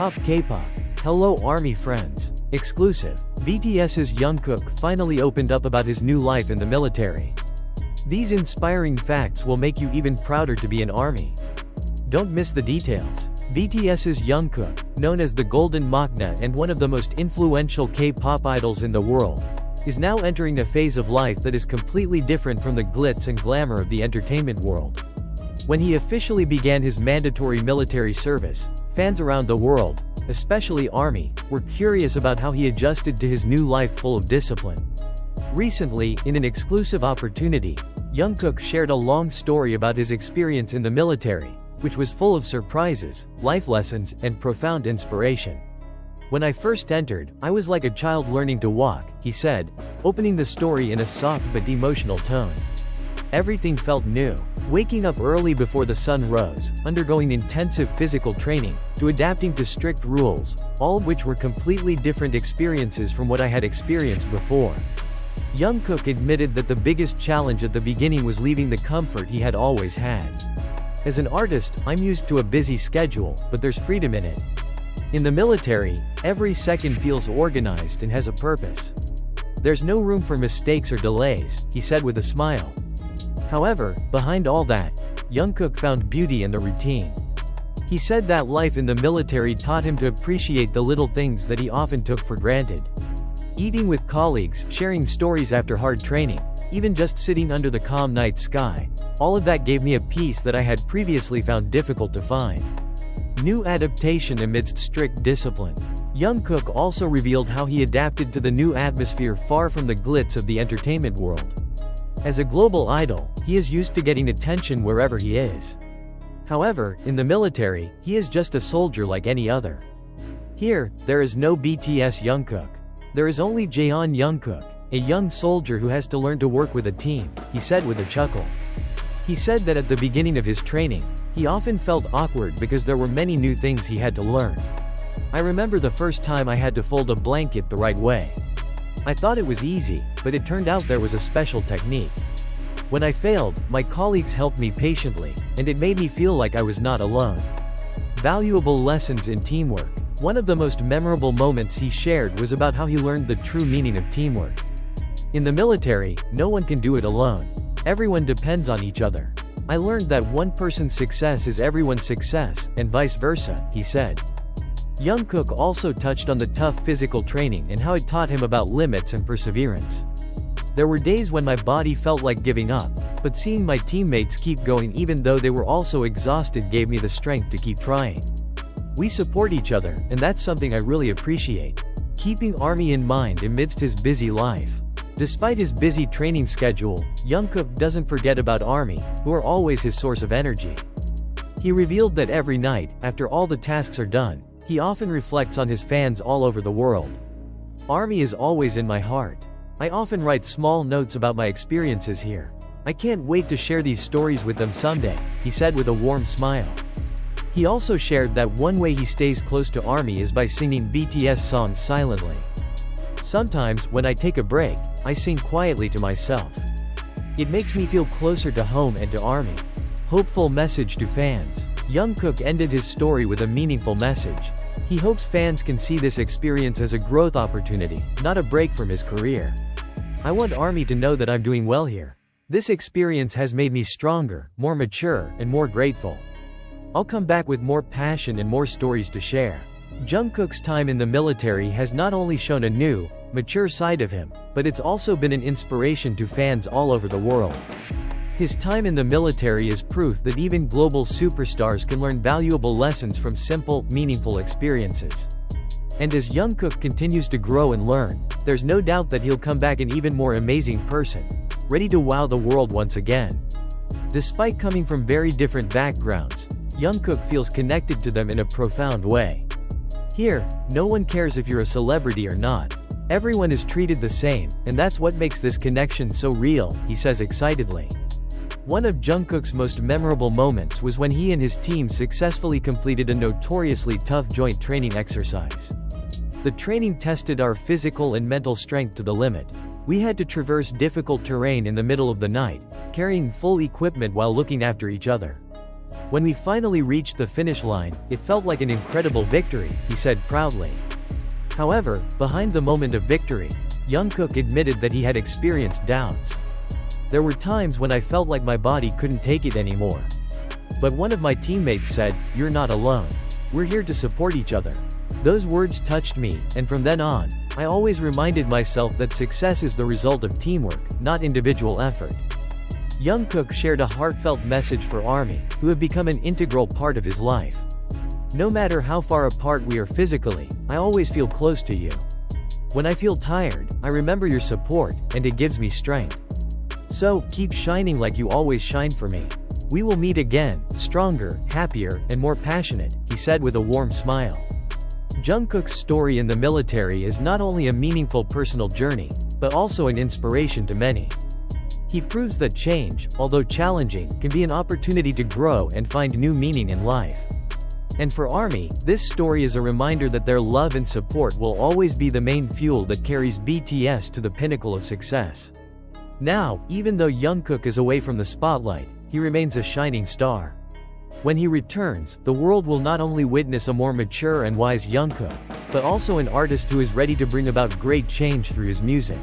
Top K-pop. Hello ARMY friends. Exclusive. BTS's Jungkook finally opened up about his new life in the military. These inspiring facts will make you even prouder to be an ARMY. Don't miss the details. BTS's Jungkook, known as the Golden Maknae and one of the most influential K-pop idols in the world, is now entering a phase of life that is completely different from the glitz and glamour of the entertainment world. When he officially began his mandatory military service, fans around the world, especially ARMY, were curious about how he adjusted to his new life full of discipline. Recently, in an exclusive opportunity, Jungkook shared a long story about his experience in the military, which was full of surprises, life lessons, and profound inspiration. "When I first entered, I was like a child learning to walk," he said, opening the story in a soft but emotional tone. "Everything felt new. Waking up early before the sun rose, undergoing intensive physical training, to adapting to strict rules, all of which were completely different experiences from what I had experienced before." Jungkook admitted that the biggest challenge at the beginning was leaving the comfort he had always had. "As an artist, I'm used to a busy schedule, but there's freedom in it. In the military, every second feels organized and has a purpose. There's no room for mistakes or delays," he said with a smile. However, behind all that, Jungkook found beauty in the routine. He said that life in the military taught him to appreciate the little things that he often took for granted. Eating with colleagues, sharing stories after hard training, even just sitting under the calm night sky, all of that gave me a peace that I had previously found difficult to find. New adaptation amidst strict discipline. Jungkook also revealed how he adapted to the new atmosphere far from the glitz of the entertainment world. As a global idol, he is used to getting attention wherever he is. However, in the military, he is just a soldier like any other. "Here, there is no BTS Jungkook. There is only Jaeon Jungkook, a young soldier who has to learn to work with a team," he said with a chuckle. He said that at the beginning of his training, he often felt awkward because there were many new things he had to learn. "I remember the first time I had to fold a blanket the right way. I thought it was easy, but it turned out there was a special technique. When I failed, my colleagues helped me patiently, and it made me feel like I was not alone." Valuable lessons in teamwork. One of the most memorable moments he shared was about how he learned the true meaning of teamwork. "In the military, no one can do it alone. Everyone depends on each other. I learned that one person's success is everyone's success, and vice versa," he said. Jungkook also touched on the tough physical training and how it taught him about limits and perseverance. "There were days when my body felt like giving up, but seeing my teammates keep going even though they were also exhausted gave me the strength to keep trying. We support each other, and that's something I really appreciate." Keeping ARMY in mind amidst his busy life. Despite his busy training schedule, Jungkook doesn't forget about ARMY, who are always his source of energy. He revealed that every night, after all the tasks are done, he often reflects on his fans all over the world. "ARMY is always in my heart. I often write small notes about my experiences here. I can't wait to share these stories with them someday," he said with a warm smile. He also shared that one way he stays close to ARMY is by singing BTS songs silently. "Sometimes, when I take a break, I sing quietly to myself. It makes me feel closer to home and to ARMY." Hopeful message to fans. Jungkook ended his story with a meaningful message. He hopes fans can see this experience as a growth opportunity, not a break from his career. "I want ARMY to know that I'm doing well here. This experience has made me stronger, more mature, and more grateful. I'll come back with more passion and more stories to share." Jungkook's time in the military has not only shown a new, mature side of him, but it's also been an inspiration to fans all over the world. His time in the military is proof that even global superstars can learn valuable lessons from simple, meaningful experiences. And as Jungkook continues to grow and learn, there's no doubt that he'll come back an even more amazing person, ready to wow the world once again. Despite coming from very different backgrounds, Jungkook feels connected to them in a profound way. "Here, no one cares if you're a celebrity or not. Everyone is treated the same, and that's what makes this connection so real," he says excitedly. One of Jungkook's most memorable moments was when he and his team successfully completed a notoriously tough joint training exercise. "The training tested our physical and mental strength to the limit. We had to traverse difficult terrain in the middle of the night, carrying full equipment while looking after each other. When we finally reached the finish line, it felt like an incredible victory, he said proudly. However, behind the moment of victory, Jungkook admitted that he had experienced doubts. There were times when I felt like my body couldn't take it anymore. But one of my teammates said, "You're not alone. We're here to support each other." Those words touched me, and from then on, I always reminded myself that success is the result of teamwork, not individual effort. Jungkook shared a heartfelt message for ARMY, who have become an integral part of his life. "No matter how far apart we are physically, I always feel close to you. When I feel tired, I remember your support, and it gives me strength. So, keep shining like you always shine for me. We will meet again, stronger, happier, and more passionate," he said with a warm smile. Jungkook's story in the military is not only a meaningful personal journey, but also an inspiration to many. He proves that change, although challenging, can be an opportunity to grow and find new meaning in life. And for ARMY, this story is a reminder that their love and support will always be the main fuel that carries BTS to the pinnacle of success. Now, even though Jungkook is away from the spotlight, he remains a shining star. When he returns, the world will not only witness a more mature and wise Jungkook, but also an artist who is ready to bring about great change through his music.